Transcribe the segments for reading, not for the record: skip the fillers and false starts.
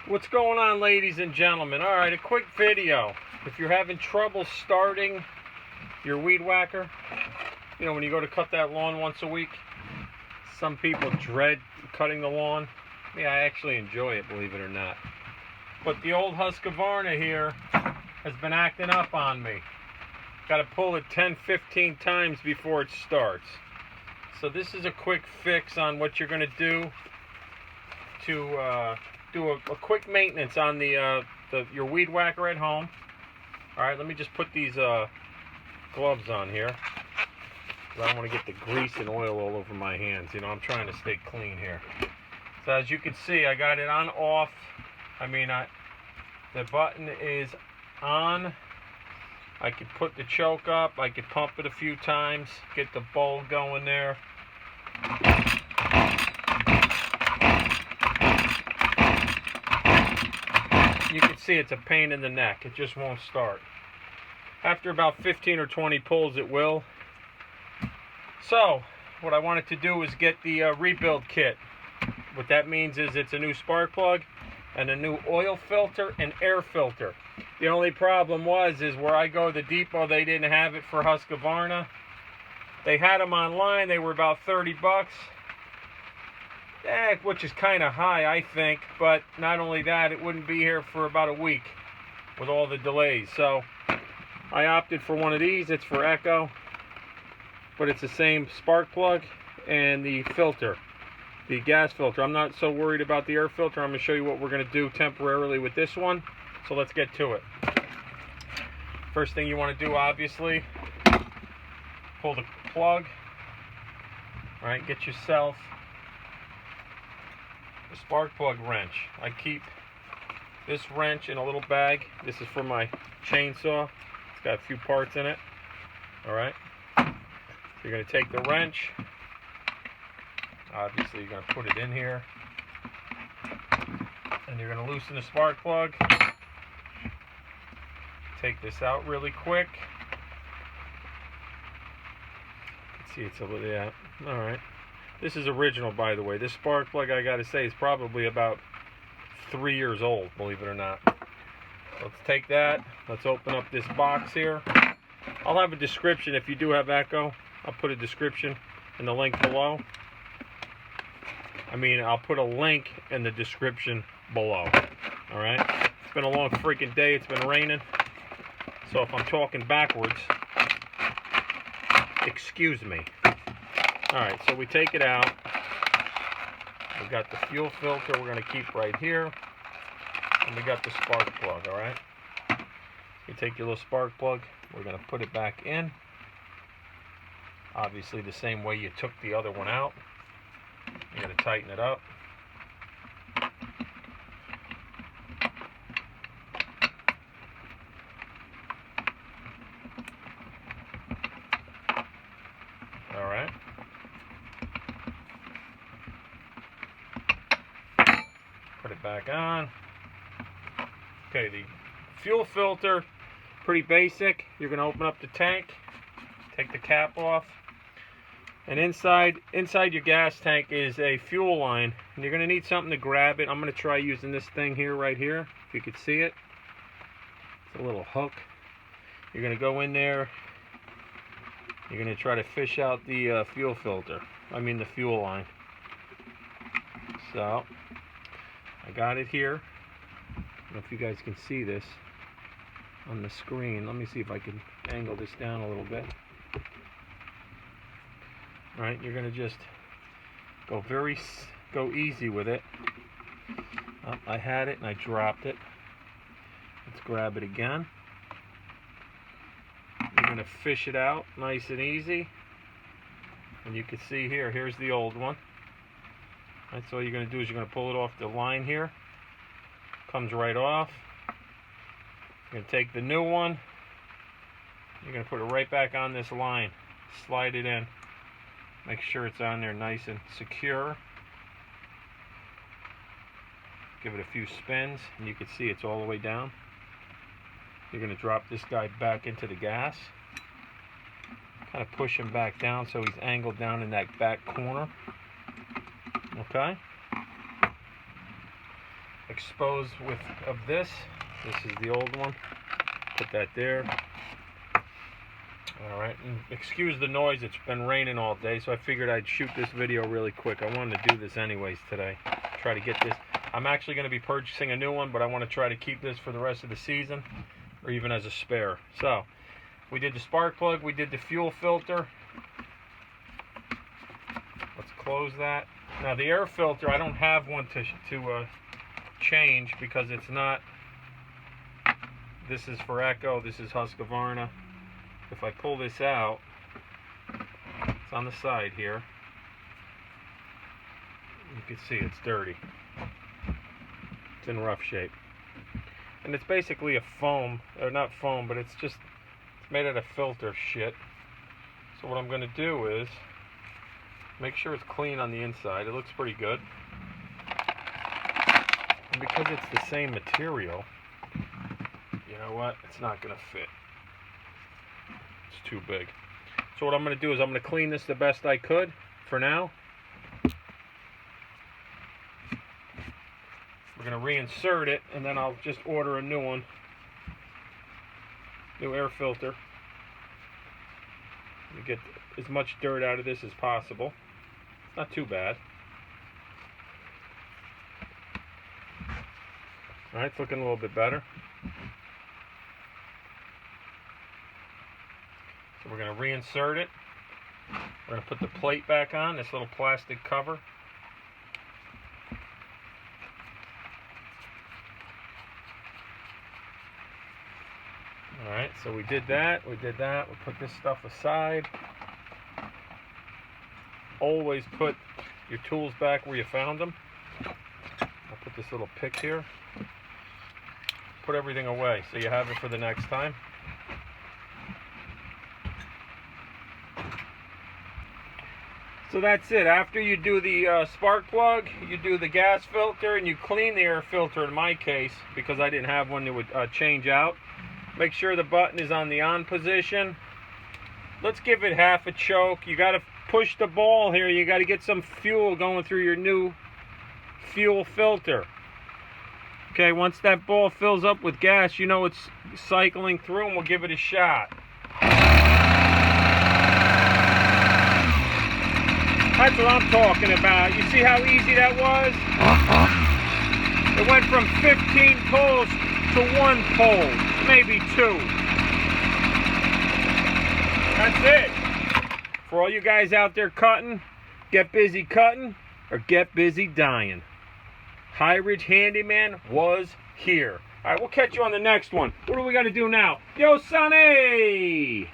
What's going on, ladies and gentlemen? Alright, a quick video. If you're having trouble starting your weed whacker, you know, when you go to cut that lawn once a week, some people dread cutting the lawn. Yeah, I actually enjoy it, believe it or not. But the old Husgvarna here has been acting up on me. Got to pull it 10-15 times before it starts. So this is a quick fix on what you're going to do to do a quick maintenance on your weed whacker at home. Alright, let me just put these gloves on here. I don't want to get the grease and oil all over my hands. You know, I'm trying to stay clean here. So as you can see, I got it on off. The button is on. I could put the choke up. I could pump it a few times. Get the bowl going there. You can see it's a pain in the neck. It just won't start. After about 15 or 20 pulls, it will. So, what I wanted to do is get the rebuild kit. What that means is it's a new spark plug and a new oil filter and air filter. The only problem is where I go to the depot, they didn't have it for Husgvarna. They had them online. They were about 30 bucks. Which is kind of high, I think. But not only that, it wouldn't be here for about a week with all the delays. So I opted for one of these. It's for Echo, but it's the same spark plug and the filter, the gas filter. I'm not so worried about the air filter. I'm going to show you what we're going to do temporarily with this one. So let's get to it. First thing you want to do, obviously, pull the plug. All right, get yourself a spark plug wrench. I keep this wrench in a little bag. This is for my chainsaw. It's got a few parts in it. All right. So you're going to take the wrench. Obviously, you're going to put it in here. And you're going to loosen the spark plug. Take this out really quick. See, it's a little, yeah. All right. This is original, by the way. This spark plug, I gotta say, is probably about 3 years old, believe it or not. Let's take that. Let's open up this box here. I'll have a description if you do have Echo. I'll put a description in the link below. I'll put a link in the description below. All right. It's been a long freaking day. It's been raining. So if I'm talking backwards, excuse me. Alright, so we take it out. We've got the fuel filter we're going to keep right here. And we got the spark plug, alright? You take your little spark plug, we're going to put it back in. Obviously the same way you took the other one out. You're going to tighten it up. Alright. Put it back on. Okay, the fuel filter, pretty basic. You're going to open up the tank, take the cap off, and inside your gas tank is a fuel line, and you're going to need something to grab it. I'm going to try using this thing here, right here, if you could see it. It's a little hook. You're going to go in there. You're going to try to fish out the fuel filter. The fuel line. So, I got it here. I don't know if you guys can see this on the screen. Let me see if I can angle this down a little bit. Alright, you're going to just go easy with it. I had it and I dropped it. Let's grab it again. You're going to fish it out nice and easy. And you can see here's the old one. That's all you're going to do is you're going to pull it off the line here. Comes right off. You're going to take the new one. You're going to put it right back on this line. Slide it in. Make sure it's on there nice and secure. Give it a few spins and you can see it's all the way down. You're going to drop this guy back into the gas. Kind of push him back down so he's angled down in that back corner. Okay? exposed of this. This is the old one. Put that there. Alright, and excuse the noise, it's been raining all day, so I figured I'd shoot this video really quick. I wanted to do this anyways today. Try to get this. I'm actually going to be purchasing a new one, but I want to try to keep this for the rest of the season, or even as a spare. So, we did the spark plug, we did the fuel filter. Let's close that. Now the air filter, I don't have one to change because it's not. This is for Echo, this is Husgvarna. If I pull this out, it's on the side here. You can see it's dirty. It's in rough shape. And it's basically a foam, or not foam, but it's made out of filter shit. So what I'm going to do is make sure it's clean on the inside. It looks pretty good. And because it's the same material, you know what? It's not going to fit. It's too big. So what I'm going to do is I'm going to clean this the best I could for now. We're going to reinsert it, and then I'll just order a new one. New air filter. We get as much dirt out of this as possible. It's not too bad. Alright, it's looking a little bit better. So we're going to reinsert it. We're going to put the plate back on, this little plastic cover. Alright, so we did that. We'll put this stuff aside. Always put your tools back where you found them. I'll put this little pick here. Put everything away so you have it for the next time. So that's it. After you do the spark plug, you do the gas filter, and you clean the air filter in my case, because I didn't have one that would change out. Make sure the button is on the on position. Let's give it half a choke. You got to push the ball here. You got to get some fuel going through your new fuel filter. Okay, once that ball fills up with gas, you know it's cycling through, and we'll give it a shot. That's what I'm talking about. You see how easy that was? It went from 15 pulls to 1 pull, maybe 2. That's it. For all you guys out there cutting, get busy cutting or get busy dying. High Ridge Handyman was here. All right, we'll catch you on the next one. What do we got to do now? Yo, Sonny!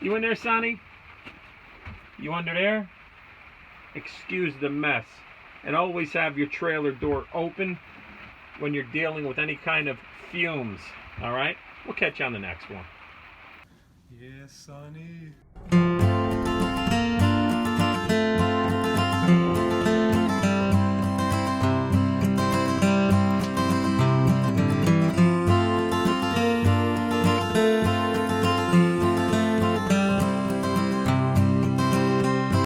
You in there, Sonny? You under there? Excuse the mess. And always have your trailer door open when you're dealing with any kind of fumes. Alright? We'll catch you on the next one. Yeah, Sonny.